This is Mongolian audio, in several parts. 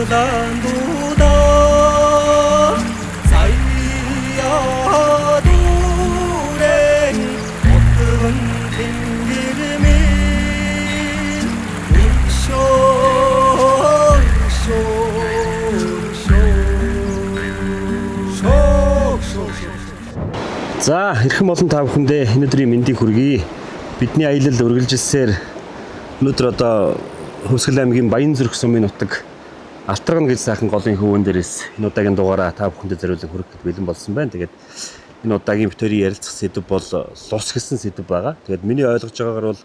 улаан сая дүүрэн утган тэнгэрмийн шоо За хэрхэн болон та бүхэндээ өнөөдрийн мэндийг хүргэе. Бидний аялал үргэлжилсээр өнөөдөр одоо Хөвсгөл аймгийн Баянзүрх сумын нутаг Алтарган гэж сайхан голын хөвөн дээрээс энэ удаагийн дугаараа та бүхэндээ зориулан хүрэхэд бэлэн болсон байна. Тэгээд энэ удаагийн битүүрийн ярилцах сэдв бол лус гэсэн сэдв байгаа. Тэгээд миний ойлгож байгаагаар бол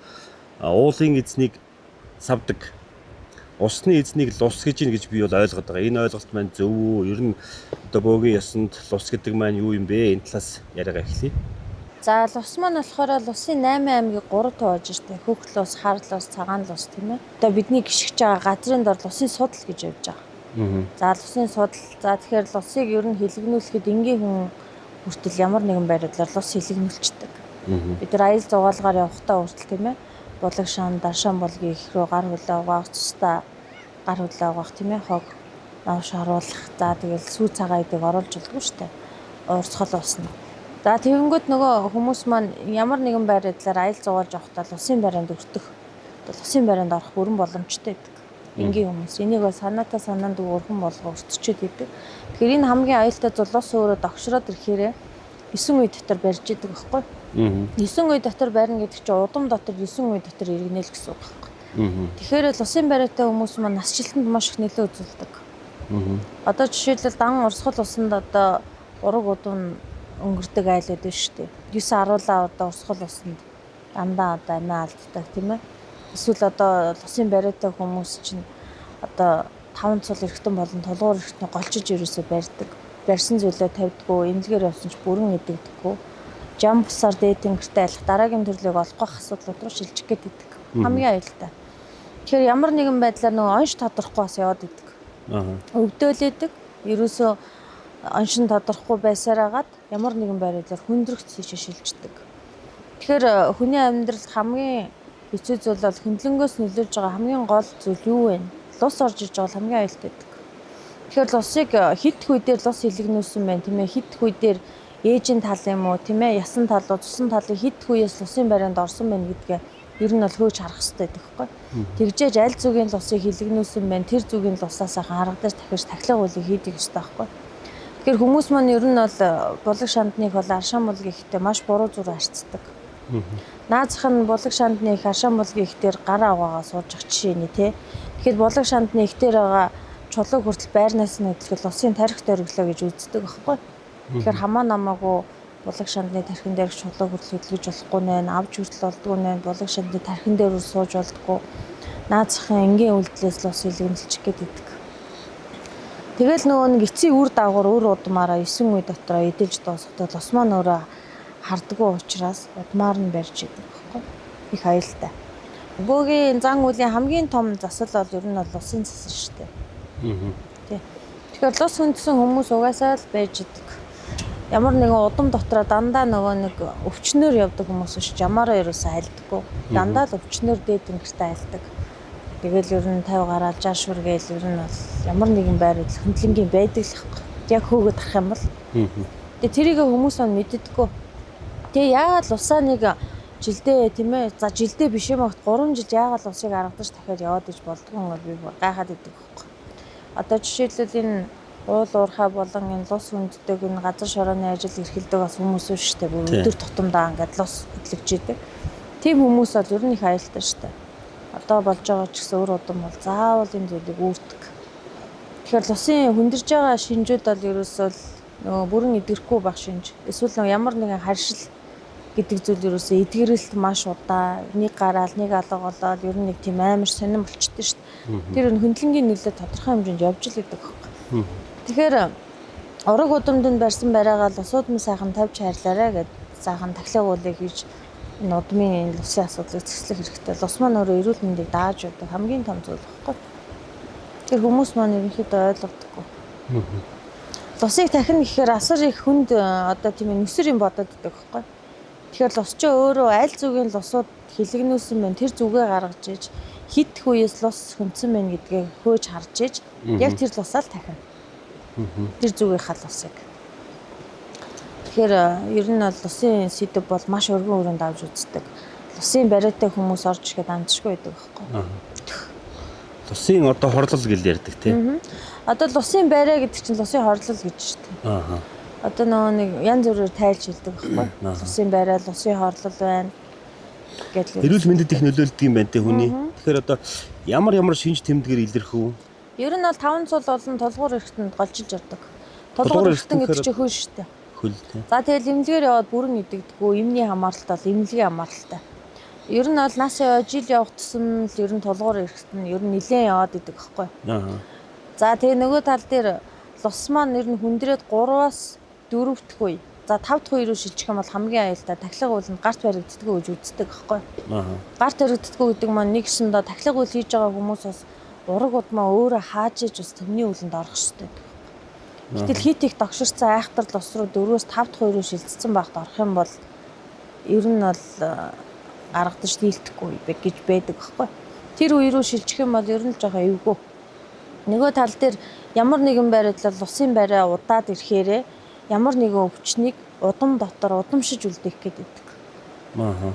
уулын эзнийг савдаг, усны эзнийг лус гэж би бол ойлгоод байгаа. Энэ ойлголт маань зөв үү? Ер нь одоо бөөгийн ёсонд лус гэдэг маань юу юм бэ? Энэ талаас яриагаа эхлэе. За лус маань болохоор улсын 8 аймгийг 3 тувааж штэ. Хөхл ус, Хар ус, Цагаан ус тийм ээ. Одоо бидний гიშгэж байгаа газрын дор лусын судал гэж явж байгаа. За лусын судал. За тэгэхээр лусыг ер нь хилэгнүүлэхэд энгийн хүн хүртэл ямар нэгэн байдлаар лус хилэгнүүлчихдэг. Бид нар аял зугаалгаар явахдаа хүртэл тийм ээ. Булаг шаан, даршаан булгийн их рүү гар хөлөө угаах, цустаа гар хөлөө угаах тийм ээ. Хог навш харуулах. За тэгэл сүү цагаа идэг оруулж болдгоо штэ. Уурцгал усна. За тэгэнгүүт нөгөө хүмүүс маань ямар нэгэн байдлаар аял зугаалж явахдаа усын барианд өртөх, усын барианд орох бүрэн боломжтой байдаг. Энгийн хүмүүс энийг санаатаа санаанд өргөн болгоо өртчихэд идэг. Тэгэхээр энэ хамгийн аюултай зүйл ус өөрөө догшроод ирэхээр 9 үе дотор барьж идэг байхгүй. 9 үе дотор барина гэдэг чинь удам дотор 9 үе дотор иргэнэл гэсэн үг байхгүй. Тэгэхээр усын бариатай хүмүүс маань насжилтанд маш их нөлөө үзүүлдэг. Одоо жишээлбэл дан урсгал усанд одоо ураг удам өнгөрдөг айлууд байна шүү дээ. 9 аруулаа одоо урсгал усанд дандаа одоо амиа алддаг тийм ээ. Эсвэл одоо усын бариатай хүмүүс чинь одоо 5 цул эргэтэн болон тулгуур эргэтэн голчиж ерөөсөө барьдаг. Барьсан зүйлээ тавьдаггүй, эмнэлгээр явсан ч бүрэн идэгдэггүй. Жам бусаар дээд тэнгэртэй айлах дараагийн төрлийг олох асуудлууд руу шилжих гээд идэг. Хамгийн аюултай. Тэгэхээр ямар нэгэн байдлаар нөгөө онш тодорхой бас яваад идэг. Өвдөөлөдөг. Ерөөсөө оншин тодорхой байсараагаад ямар нэгэн байдлаар хүндрэгт тийшээ шилждэг. Тэгэхээр хүний амьдралд хамгийн хэцүү зүйл бол хөндлөнгөөс нөлөөлж байгаа хамгийн гол зүйл юу вэ? Лус орж иж байгаа хамгийн аюултай байдаг. Тэгэхээр лусыг хит хүй дээр лус хилэгнүүлсэн байна тийм ээ. Хит хүй дээр ээжийн тал юм уу тийм ээ. Ясан талууд, цусан талын хит хүйээс лусын барианд орсон байна гэдгээ ер нь бол хөөж харах хэрэгтэй байдаг хгүй. Тэгжээж аль зүгийн лусыг хилэгнүүлсэн байна. Тэр зүгийн лусаас харагдаж дахиж тахилга үйлийг хийдэг ёстой байхгүй. Тэгэхээр хүмүүс маань ер нь бол булаг шандныг бол аршаан булгийн ихтэй маш буруу зүрээр харцдаг. Наазах нь булаг шандны их аршаан булгийн ихтэр гараа угаагаа сууж ах жишээ нэ тий. Тэгэхэд булаг шандны ихтэр байгаа чулуу хүртэл байрнаас нь идэлхэл усын тарих дөрөглөө гэж үздэг байхгүй. Тэгэхээр хамаа намаагүй булаг шандны тархин дээр чулуу хүртэл хөдөлгөж болохгүй нэ, авч хүртэл болдгоо нэ, булаг шандны тархин дээр сууж болдгоо. Наазахын энгийн үйлдэлээс л ус хилэгнэлчих гээд идэг. Тэгэл нөгөө нэг эцсийн үр дагавар өөр удмаараа 9 үе дотроо эдэлж дуусахад ус маань өөрөө хардггүй учраас удмаар нь барьж идэг байхгүй. Их аюултай. Бөөгийн зан үлийн хамгийн том засал бол ер нь бол усын засал шүү дээ. Тий. Тэгэхээр лус хүндсэн хүмүүс угаасаа л байж идэг. Ямар нэгэн удам дотроо дандаа нөгөө нэг өвчнөр явдаг хүмүүс биш. Жамаараа ерөөсөө айлдаггүй. Дандаа л өвчнөр дээд тэнгэртээ айлдаг. Тэгэл ер нь 50 гараал 60 шүр гээл ер нь бол ямар нэгэн байрал хөндлөнгийн байдаг л хэвгүй. Яг хөөгд ах юм бол. Тэгээ тэрийг хүмүүс маань мэддэггүй. Тэгээ яагаад л усаа нэг жилдээ тийм ээ. За жилдээ биш юм агт 3 жил яагаад л усыг аргадаж дахиад яваад иж болдгоо юм би гайхаад идэг хэвгүй. Одоо жишээлбэл энэ уул уурхай болон энэ лус хүнддэг энэ газар шорооны ажил эрхэлдэг бас хүмүүс шүү дээ. Өдөр тутамдаа ингээд лус хөдлөж идэг. Тийм хүмүүс бол ер нь их аюултай шүү дээ. Одоо болж байгаа ч гэсэн өөр удам бол заавал энэ зүйлийг үүрдэг. Тэгэхээр лусын хүндэрж байгаа шинжүүд бол ерөөсөө нөгөө бүрэн эдгэрхгүй байх шинж. Эсвэл ямар нэгэн харшил гэдэг зүйл ерөөсөө эдгэрэлт маш удаа нэг гараал нэг алга болоод ер нь нэг тийм амар сонирн болчихдээ шүү дээ. Тэр хөндлөнгийн нөлөө тодорхой хэмжээнд явж л идэг байхгүй. Тэгэхээр ураг удамд барьсан барайгаа лусууд нь сайхан тавьж хайрлаарай гэд сайхан тахилга уулыг хийж энэ удмын лусын асуудлыг зэслэх хэрэгтэй. Лус маань өөрөө эрүүл мэндийг дааж өгдөг хамгийн том зүйл байхгүй. Тэр хүмүүс маань ерөнхийдөө ойлгодоггүй. Лусыг тахин гэхээр асар их хүнд одоо тийм нүсэр юм бодоод идэг байхгүй. Тэгэхээр лус ч өөрөө аль зүгийн лусууд хилэгнүүлсэн байна. Тэр зүгээ гаргаж иж хитх үеэс лус хүндсэн байна гэдгээ хөөж харж иж яг тэр лусаа л тахина. Тэр зүгийнхаа лусыг. Тэгэхээр ер нь бол лусын сэдв бол маш өргөн өрөөнд авч үздэг. Лусын бариатай хүмүүс орж ирэхэд амжишгүй байдаг байхгүй. Лусын одоо хорлол гэл ярьдаг тийм. Одоо лусын бариа гэдэг чинь лусын хорлол гэж шүү дээ. Одоо нэг янз бүрээр тайлж хэлдэг байхгүй. Лусын бариа, лусын хорлол байна гэдэг. Эрүүл мэндэд их нөлөөлдөг юм байна те хүний. Тэгэхээр одоо ямар шинж тэмдгээр илэрх үү? Ер нь бол 5 цул болон тулгуур эрхтэнд голжилж ордог. Тулгуур эрхтэн гэдэг чинь хөл шүү дээ. Хөл те. За тэгэл эмнэлгээр яваад бүрэн идэгдэггүй, эмний хамааралтай бол эмнэлгийн хамааралтай. Ер нь бол нас яваа жил явах тусам л ер нь тулгуур эрхтэн ер нь нилээн яваад идэг байхгүй. За тэгээ нөгөө тал дээр лус маань ер нь хүндрээд 3-аас 4 дахь үе. За 5 дахь үе рүү шилжих юм бол хамгийн аюултай тахилга ууланд гарт баригддаггүй гэж үздэг байхгүй. Гарт баригддаггүй гэдэг маань нэг шиндээ тахилга уул хийж байгаа хүмүүс бас ураг удмаа өөрөө хааж иж бас төмний үүлэнд орох хэрэгтэй. Гэтэл хит их догширцсан айхтар лус руу 4-өөс 5 дахь үе рүү шилжсэн байхад орох юм бол ер нь бол гаргадаж дийлдэхгүй гэж байдаг байхгүй. Тэр үе рүү шилжих юм бол ер нь жоохон эвгүй. Нөгөө тал дээр ямар нэгэн байдлаар лусын бариа удаад ирэхээрээ ямар нэгэн өвчнийг удам дотор удамшиж үлдээх гэдэг.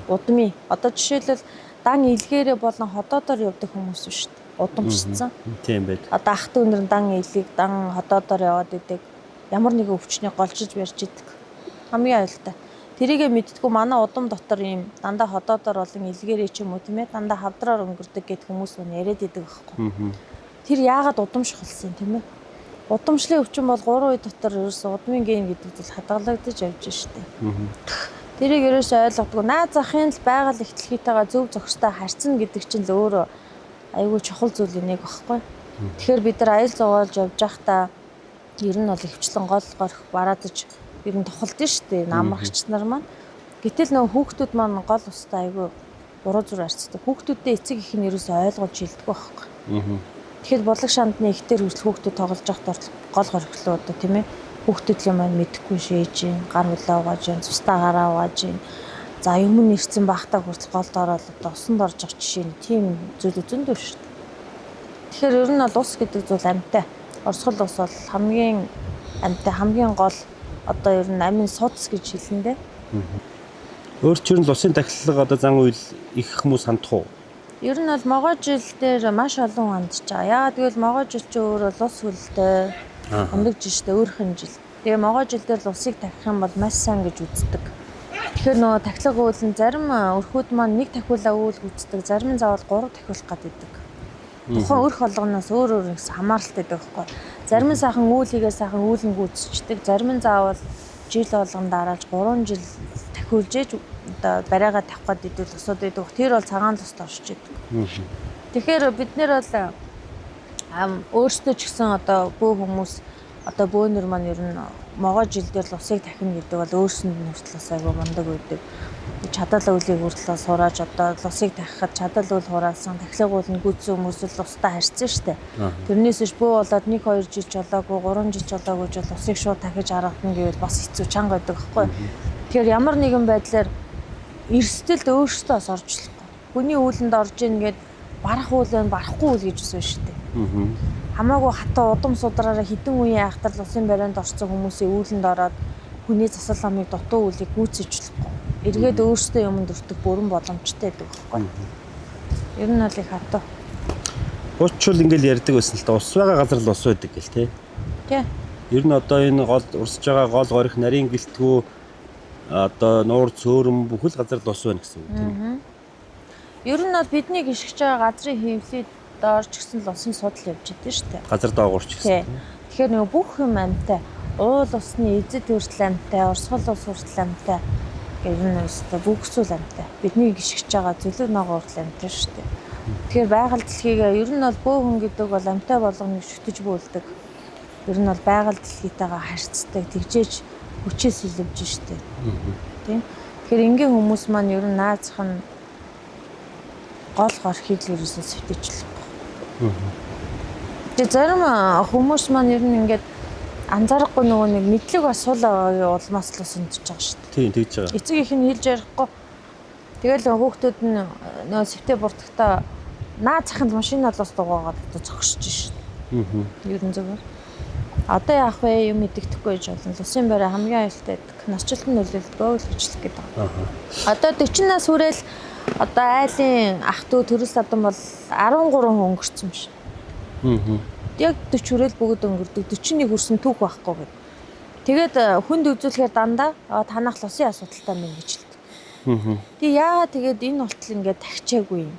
Удмын. Одоо жишээлбэл дан илгээрээ болон ходоодоор явдаг хүмүүс шүү дээ. Удамшсан. Тийм байд. Одоо ах トゥ өнөр дан илийг дан ходоодоор яваад идэг. Ямар нэгэн өвчнийг голжиж барьж идэг. Хамгийн аюултай. Тэрийгэ мэдтгүү манай удам дотор ийм дандаа ходоодоор болон илгээрээ ч юм уу тийм ээ дандаа хавдраар өнгөрдөг гэд хүмүүс нь яриад идэг байхгүй. Тэр яагаад удамших болсон тийм ээ? Удамшлын өвчин бол 3 үе дотор ерөөсө удмын ген гэдэг зүйл хадгалагдаж явж штэ. Тэрийг ерөөсө ойлгодгүй. Наад захын л байгаль ихтлхийтэйгээ зөв зохистой харьцна гэдэг чинь л өөрөө айгүй чухал зүйл нэг багхгүй. Тэгэхээр бид нар аял зовоолж явж байхдаа ер нь бол хөвчлэн гол горих бараадаж ер нь тухалдсан штэ. Намрагч нар маань. Гэтэл нөгөө хүүхдүүд маань гол устаа айгүй буруу зүр харьцдаг. Хүүхдүүдтэй эцэг их нь ерөөсө ойлгож хэлдэг байхгүй. Тэгэхээр бодлого шаандны ихтер хүртэл хүүхдүүд тоглож байхдаа гол хоригдлоо одоо тийм ээ хүүхдүүдийн маань мэдэхгүй шээж гин гар хулаа угааж гин цустаа гараа угааж гин за юм нэрсэн бахтаа хүртэл голд ороод одоо усанд орж байгаа жишээ нь тийм зүйл зөндөө шүү дээ. Тэгэхээр ер нь бол ус гэдэг зүйл амьтай. Орсгол ус бол хамгийн амьтай хамгийн гол одоо ер нь амин судас гэж хэлнэ дээ. Өөрчөр нь усын тахилга одоо зан үйл их хүмүүс хандах уу? Ер нь бол могой жил дээр маш олон хандж байгаа. Яагаад гэвэл могой жил чи өөрөө лус хөлтэй хандж штэ өөрхөн жил. Тэгээ могой жил дээр лусыг тахих юм бол маш сайн гэж үздэг. Тэгэхээр нөгөө тахилга уулын зарим өрхүүд маань нэг тахиулаа үйл гүйцэтгэдэг, зарим нь заавал 3 тахиулах гэдэг. Тухайн өрх болгоноос өөр өөр хамааралтай байдаг байхгүй. Зарим нь сайхан үүлийгээ сайхан үүлэн гүйцэтгэдэг, зарим нь заавал жил болгон дараалж 3 жил тахиулж ээж одоо барайгаа тавих гэдэг усууд байдаг. Тэр бол цагаан луст орж идэг. Тэгэхээр бид нэр бол өөрсдөө ч гэсэн одоо бөө хүмүүс одоо бөөнөр маань ер нь могой жил дээр усыг тахина гэдэг бол өөрсөнд нь хүртэл айгүй мундаг байдаг. Чадал үүлийг хүртэл сурааж одоо усыг тахихад чадал үйл хураасан тахилга уул нь гүйцсэн хүмүүс л устай харьцсан шүү дээ. Тэрнээс ш бөө болоод 1-2 жил жолоогүй 3 жил жолоогүй жил усыг шууд тахиж харагдана гэвэл бас хэцүү чанга байдаг байхгүй. Тэгэхээр ямар нэгэн байдлаар эрсдэлд өөрсдөө орж болохгүй. Хүний үүлэнд орж ийн гэд барах үйл нь барахгүй үйл гэж үсэн шүү дээ. Хамаагүй хатаа удам судраараа хідэн үеийн айхтар усын барианд орсон хүмүүсийн үүлэнд ороод хүний засал амыг дутуу үлийг гүйцэж болохгүй. Эргээд өөрсдөө юм дуртах бүрэн боломжтой байдаг байхгүй. Ер нь бол их хатаа. Уучвал ингээл ярьдаг байсан л да ус байгаа газар л ус байдаг гэл тий. Тий. Ер нь одоо энэ гол урсж байгаа гол горих нарийн гэлтгүү одоо нуур цөөрөм бүхэл газар л ус байна гэсэн үг тийм. Ер нь бол бидний гიშгэж байгаа газрын хэвлэлд доор ч гэсэн л усын судал явж идэв шүү дээ. Газар доогуурч гэсэн. Тэгэхээр нөгөө бүх юм амьтай. Уул усны эзэд хүртэл амьтай, урсгал ус хүртэл амьтай. Ер нь өстой бүх зүйл амьтай. Бидний гიშгэж байгаа зөвлөг ногоо хүртэл амьтай шүү дээ. Тэгэхээр байгаль дэлхийгээ ер нь бол бөөхөн гэдэг бол амьтай болгоныг шүтэж бөөлдөг. Ер нь бол байгаль дэлхийтэйгээ харьцдаг, тэгжээж хүчээс илвж шүү дээ. Тийм. Тэгэхээр энгийн хүмүүс маань ер нь наазах нь гол горхийг л ерөөсөө сэвтэж л. Тэгээ зарим хүмүүс маань ер нь ингээд анзаарахгүй нөгөө нэг мэдлэг бас сул улмаас л сүндж байгаа шүү дээ. Тийм тэгж байгаа. Эцэг их нь хэлж ярихгүй. Тэгэл хүүхдүүд нь нөгөө сэвтэ буртагтаа наад захын машинаар л ус дугаагаад одоо зогсож шин. Ер нь зүгээр. Одоо яах вэ? Юм мэддэхгүй гэж болно. Улсын байраа хамгийн аюултай байдаг. Насжилтанд нөлөөлдгөө л бичлэх гэдэг байна. Одоо 40 нас хүрээл одоо айлын ах トゥ төрөл садан бол 13 хүн өнгөрцөн юм шиг. Яг 40 хүрээл бүгд өнгөрдөг. 41 хүрсэн түүх байхгүй гэдэг. Тэгээд хүнд үзүүлэхээр дандаа танах лусын асуудалтай мэн гэж хэлдэг. Тэгээ яагаад тэгээд энэ болтол ингээд тагчаагүй юм.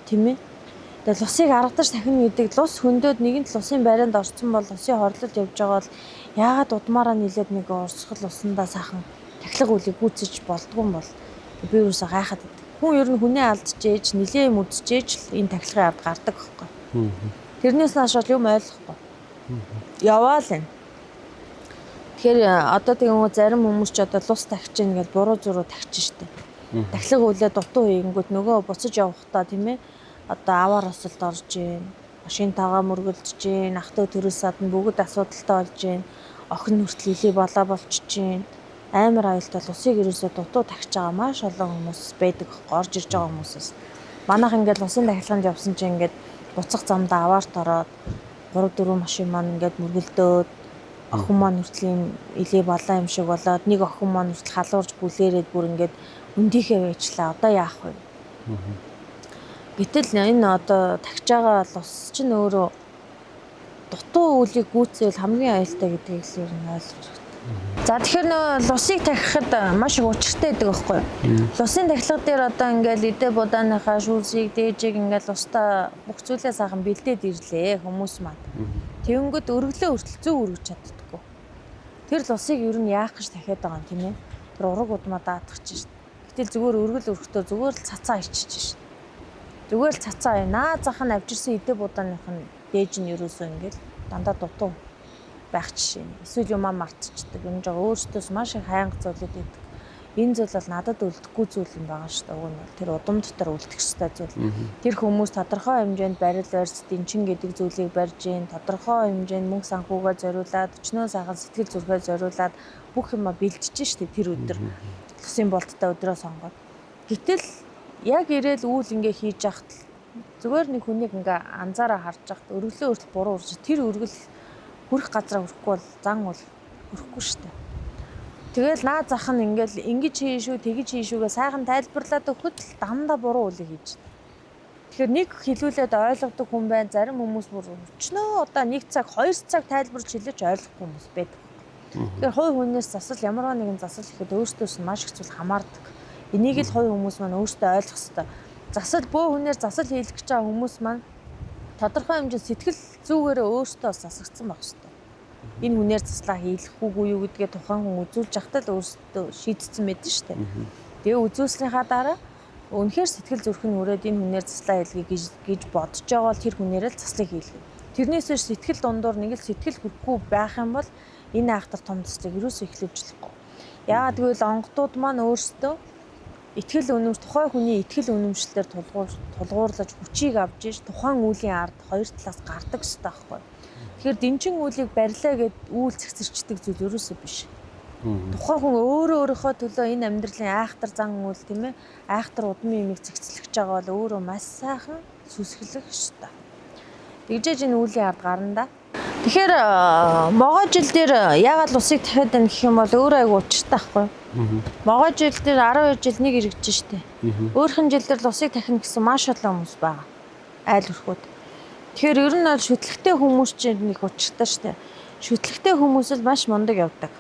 Тийм ээ. Тэгээд лусыг аргадаж тахина гэдэг лус хөндөд нэгэнт лусын байранд орсон бол лусын хорлолд явж байгаа бол яагаад удмаараа нийлээд нэг урсгал усандаа сайхан тахилга үлийг гүйцэж болдгоо юм бол би юусаа гайхаад байдаг. Хүн ер нь хүнээ алдчихээж нилээ юм үдчихээж л энэ тахилгын ард гардаг байхгүй. Тэрнээс наашаал юм ойлгохгүй. Яваал энэ. Тэгэхээр одоо тэгвэл зарим хүмүүс ч одоо лус тагч ийн гэж буруу зуруу тагч штэ. Тахилга үлээ дутуу хийнгүүт нөгөө буцаж явахдаа тийм ээ одоо аваар осолд орж ийн, машин тагаа мөргөлдөж ийн, ах トゥ төрөл сад нь бүгд асуудалтай болж ийн, охин хүртэл илий болоо болчихж ийн. Амар аюултай лусыг ерөөсөө дутуу тагч байгаа маш олон хүмүүс байдаг орж ирж байгаа хүмүүсээс. Манайх ингээд лусын тахилганд явсан чинь ингээд буцах замдаа аваарт ороод 3-4 машин маань ингээд мөргөлдөөд охин маань хүртэл илий болоо юм шиг болоод нэг охин маань хүртэл халуурж бүлээрээд бүр ингээд өндийнхээ байжлаа. Одоо яах вэ? Гэтэл энэ одоо тагч байгаа лус чинь өөрөө дутуу үлийг гүйцээл хамгийн аюултай гэдгийг л ер нь ойлгож байна. За тэгэхээр нөө лусыг тахихад маш их учиртай байдаг байхгүй юу? Лусын тахилга дээр одоо ингээл эдээ будааныхаа шүүрсийг дээжийг ингээл устаа бүх зүйлээ сайхан бэлдээд ирлээ хүмүүс маань. Тэнгүүд өргөлөө хүртэл зөв өргөж чаддаггүй. Тэр лусыг ер нь яах гэж дахиад байгаа юм тийм ээ? Тэр ураг удмаа даадах чинь. Гэтэл зүгээр өргөл өргөхдөө зүгээр л цацаа ичиж шин. Зүгээр л цацаа наа зах нь авчирсан эдээ будааных нь дээж нь ерөөсөө ингээл дандаа дутуу байх жишээ. Эсвэл юмаа мартчихдаг. Энэ жоо өөртөөс маш их хаянга зүйлүүд байдаг. Энэ зүйл бол надад үлдэхгүй зүйл юм байгаа шүү дээ. Уг нь тэр удам дотор үлдэх ёстой зүйл. Тэр хүмүүс тодорхой хэмжээнд барил барьц дэнчин гэдэг зүйлийг барьж ийн, тодорхой хэмжээнд мөнгө санхугаа зориулаад, өчнөө сайхан сэтгэл зүрхээ зориулаад бүх юма бэлдэж шүү дээ тэр өдөр. Лусын болттой өдрөө сонгоод. Гэтэл яг ирээл үйл ингээ хийж яхад зүгээр нэг хүнийг ингээ анзаараа харж яхад өргөлөө хүртэл буруу урж тэр өргөл хүрэх газараа хүрэхгүй бол зан бол хүрэхгүй шүү дээ. Тэгэл наа зах нь ингээл ингэж хийн шүү, тэгэж хийн шүүгээ сайхан тайлбарлаад өгөхөд л дандаа буруу үлийг хийж. Тэгэхээр нэг хэлүүлээд ойлгодог хүн байна. Зарим хүмүүс бүр өчнөө одоо 1 цаг, 2 цаг тайлбарж хэлээч ойлгохгүй хүмүүс байдаг. Тэгэхээр хувь хүнээс засал ямар нэгэн засал ихэд өөртөөс нь маш их зүйл хамаардаг. Энийг л хувь хүмүүс маань өөртөө ойлгох хэрэгтэй. Засал бөө хүнээр засал хийлгэж байгаа хүмүүс маань тодорхой хэмжээнд сэтгэл зүгээрээ өөртөө засагдсан байх хэрэгтэй. Энэ хүнээр заслаа хийлгэх үгүй юу гэдгээ тухайн хүн үзүүлж явахдаа л өөртөө шийдсэн мэдэн штэ. Тэгээ үзүүлснийхаа дараа үнэхээр сэтгэл зүрх нь өрөөд энэ хүнээр заслаа хийлгэе гэж бодож байгаа бол тэр хүнээрээ л заслыг хийлгэнэ. Тэрнээс биш сэтгэл дундуур нэг л сэтгэл хүрхгүй байх юм бол энэ айхтар том заслыг юусоо эхлүүлж болохгүй. Яагаад гэвэл онгодууд маань өөрсдөө итгэл үнэмш тухайн хүний итгэл үнэмшлэлээр тулгуурлаж хүчийг авч иж тухайн үеийн ард хоёр талаас гардаг шүү дээ байхгүй. Тэгэхээр дэнчин үлийг барьлаа гэд үйл цэгцэрчдэг зүйл ерөөсөө биш. Тухайн хүн өөрийнхөө төлөө энэ амьдралын айхтар зан үйл тийм ээ айхтар удмын юмыг цэгцлэгч байгаа бол өөрөө маш сайхан сүсгэлэх шүү дээ. Тэгжээж энэ үеийн ард гарна да. Тэгэхээр могоо жил дээр яагаад лусыг дахиад байна гэх юм бол өөрөө айгу учиртай байхгүй. Могоо жил дээр 12 жил нэг иргэж штэ. Өөрхөн жил дээр лусыг дахина гэсэн маш олон хүмүүс байгаа. Айл өрхүүд. Тэгэхээр ер нь бол шүтлэгтэй хүмүүс чинь нэг учиртай штэ. Шүтлэгтэй хүмүүс л маш мундаг явдаг.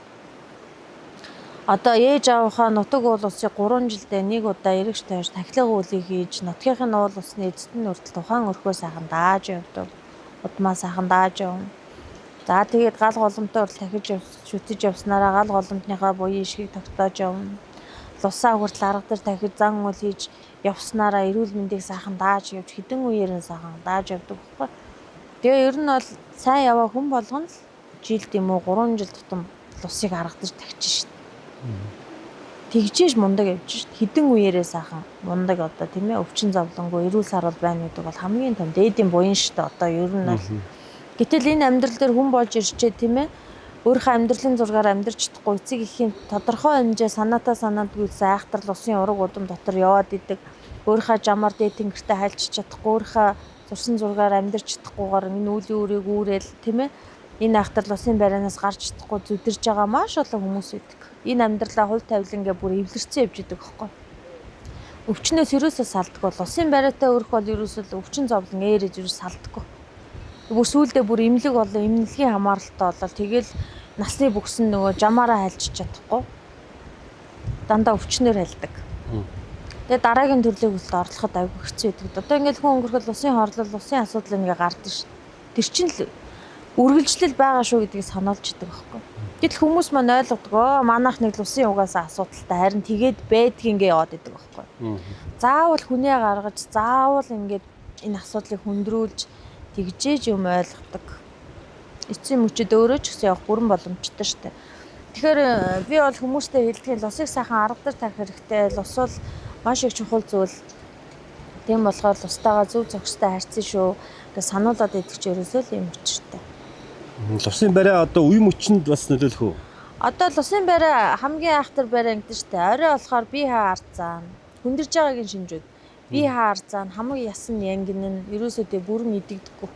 Одоо ээж аавынхаа нутаг уул усыг 3 жилдээ нэг удаа эргэж тавьж тахилга үүлийг хийж нутгийнхын уул усны эзэд нь хүртэл тухайн өрхөө сайхан дааж явдаг. Удмаа сайхан дааж явна. За тэгээд гал голомтой хүртэл дахиж шүтэж явснараа гал голомтныхаа буян ишгийг тогтоож явна. Лусаа хүртэл арга дээр дахиж зан үйл хийж явснараа эрүүл мэндийг сайхан дааж явж хэдэн үеэр нь сайхан дааж явдаг байхгүй. Тэгээ ер нь бол сайн яваа хүн болгоно л жилд юм уу 3 жил тутам лусыг аргадаж тагчих шин. Тэгжээж мундаг явж шин. Хэдэн үеэрээ сайхан мундаг одоо тийм ээ өвчин зовлонгүй эрүүл сарвал байна гэдэг бол хамгийн том дээдийн буян шүү дээ. Одоо ер нь бол гэтэл энэ амьдрал дээр хүн болж ирчээ тийм ээ өөрийнхөө амьдралын зургаар амьдарч чадахгүй эцэг эхийн тодорхой хэмжээ санаатаа санаадгүй айхтар лусын ураг удам дотор яваад идэг. Өөрийнхөө жамаар дээд тэнгэртээ хайлтж чадахгүй, өөрийнхөө зурсан зургаар амьдарч чадахгүйгээр энэ үлийн үрийг үүрэл тийм ээ. Энэ ахтар улсын байранаас гарч чадахгүй зүдэрж байгаа маш олон хүмүүс байдаг. Энэ амьдралаа хувь тавилангаа бүр эвлэрцэн явж идэг байхгүй. Өвчнөөс ерөөсөө салдаггүй бол улсын байраатай өрх бол ерөөсөө өвчин зовлон ээрэж ерөөс салдаггүй. Бүр сүүлдээ бүр эмнэлэг болоо эмнэлгийн хамааралтай болол тэгэл насны бүгсэн нөгөө жамаараа хайлж чадахгүй. Дандаа өвчнөр хайлдаг. Тэгээ дараагийн төрлийг үлд орлоход айгүй хэцүү байдаг. Одоо ингээд хүн өнгөрөхөд улсын хорлол, улсын асуудал ингээ гардаг ш. Тэр чинь л үргэлжлэл байгаа шүү гэдгийг сануулж идэг байхгүй. Гэтэл хүмүүс маань ойлгодгоо манайх нэг л улсын угаасаа асуудалтай харин тэгээд байдгийнгээ яваад идэг байхгүй. Заавал хүнээ гаргаж, заавал ингээд энэ асуудлыг хөндрүүлж тэгжээж юм ойлгодог. Эцсийн мөчөд өөрөө ч гэсэн явах бүрэн боломжтой шүү дээ. Тэгэхээр би бол хүмүүстэй хэлдэг л усыг сайхан арга дээр тавих хэрэгтэй. Ус бол маш их чухал зүйл. Тийм болохоор устайгаа зөв зохистой харьцсан шүү гэж сануулад идэх ч ерөөсөө л юм учиртай. Усын барай одоо үе мөчөнд бас нөлөөлөх үү? Одоо л усын барай хамгийн айхтар барай гэдэг шүү дээ. Орой болохоор би хаа арцаан. Хүндэрж байгаагийн шинжүүд. Би хаа арцаан хамаг ясан янгин нь ерөөсөө тэ бүрэн идэгдэхгүй.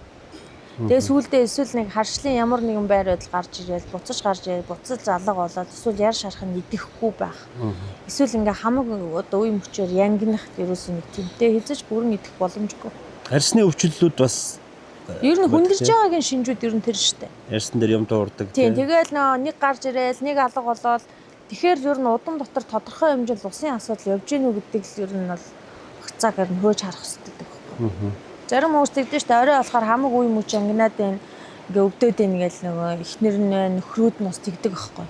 Тэгээ сүүлдээ эсвэл нэг харшлын ямар нэгэн байр байдал гарч ирээл буцаж гарч ирэл буцаж залга болоод эсвэл яар шарах нь идэхгүй байх. Эсвэл ингээ хамаг одоо үе мөчөөр янгинах ерөөсөө нэг тэмтэй хязгаарч бүрэн идэх боломжгүй. Арсны өвчлөлүүд бас ер нь хүндэрж байгаагийн шинжүүд ер нь тэр шүү дээ. Арсан дээр юм дуурдаг. Тийм тэгэл нэг гарч ирээл нэг алга болоод тэгэхээр ер нь удам дотор тодорхой хэмжээнд усын асуудал явж гинүү гэдэг л ер нь бол хцааг ер нь хөөж харах хэрэгтэй байхгүй. Зарим хүмүүс тэгдэж шүү дээ. Орой болохоор хамаг үе мөч ангинаад байна. Ингээ өвдөд байна гэж нөгөө ихнэр нь нөхрүүд нь бас тэгдэг байхгүй.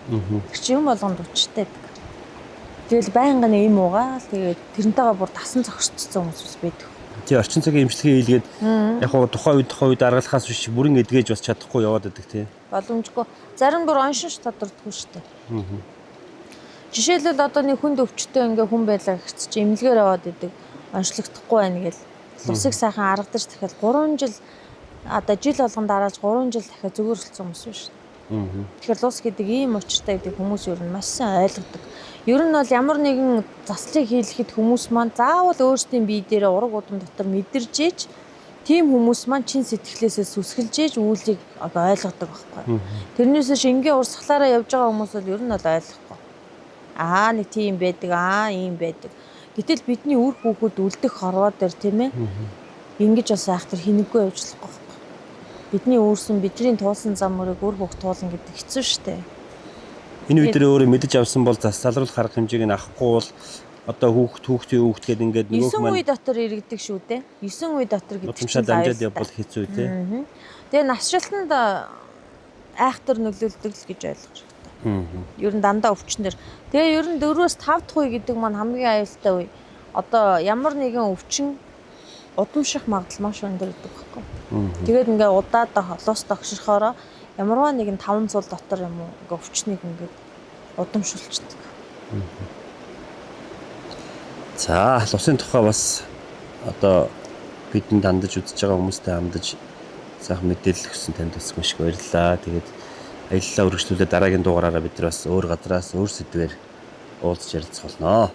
Тэр чинь юм болгонд учиртай байдаг. Тэгэл байнгын им уугаал тэгээд тэрнтэйгээ бүр тасан зогсчихсон хүмүүс байдаг. Тий орчин цагийн эмчилгээ хийлгээд яг хуу тухайн үед аргалахаас биш бүрэн эдгэж бас чадахгүй яваад байдаг тий. Боломжгүй. Зарим бүр оншинч тодордгүй шүү дээ. Жишээлбэл одоо нэг хүнд өвчтөй ингээ хүн байлаа гэж чи эмнэлгээр яваад идэг. Онцлогдохгүй байна гэл. Усыг сайхан арга дээр дахиад 3 жил одоо жил болгон дарааж 3 жил дахиад зүгээрсэлсэн хүмүүс биш. Тэгэхээр ус гэдэг ийм учиртай гэдэг хүмүүс ер нь маш сайн ойлгодог. Ер нь бол ямар нэгэн заслыг хийлгэхэд хүмүүс маань заавал өөрсдийн бие дээр ураг удам дотор мэдэрж ээж тийм хүмүүс маань чин сэтгэлээсээ сүсгэлж ээж үйлийг ойлгодог байхгүй. Тэрнээсээ шингээ урсгалаараа явж байгаа хүмүүс бол ер нь бол ойлгохгүй. Нэг тийм байдаг, ийм байдаг. Гэтэл бидний үр хүүхэд үлдэх хорвоо дээр тийм ээ. Ингэж бас айхтар хинэггүй явжлахгүй байхгүй. Бидний өөрсөн бидний туулсан зам мөрийг үр хүүхд туулна гэдэг хэцүү шүү дээ. Энэ үед өөрөө мэдэж авсан бол залруулах арга хэмжээг нь авахгүй бол одоо хүүхдийн гээд ингээд нөгөөх маань 9 үе дотор иргэдэг шүү дээ. 9 үе дотор гэдэг чинь амжаад явбал хэцүү тий. Тэгээ насжилтанд айхтар нөлөөлдөг л гэж ойлгож байна. Ер нь дандаа өвчнөр. Тэгээ ер нь 4-5 дахь үе гэдэг маань хамгийн аюултай үе. Одоо ямар нэгэн өвчин удамших магадлал маш өндөр гэдэг байхгүй. Тэгээд ингээ удаад холоос тогшрохороо ямарваа нэгэн 500 дотор юм уу ингээ өвчнийг ингээ удамшуулчихдаг. За, усын тухай бас одоо бидний дандаж үзэж байгаа хүмүүстэй хандаж сайхан мэдээлэл өгсөн танд бас маш их баярлалаа. Тэгээд аяллаа үргэлжлүүлээд дараагийн дугаараараа бид нар бас өөр газраас өөр сэдвээр уулзч ярилцах болно.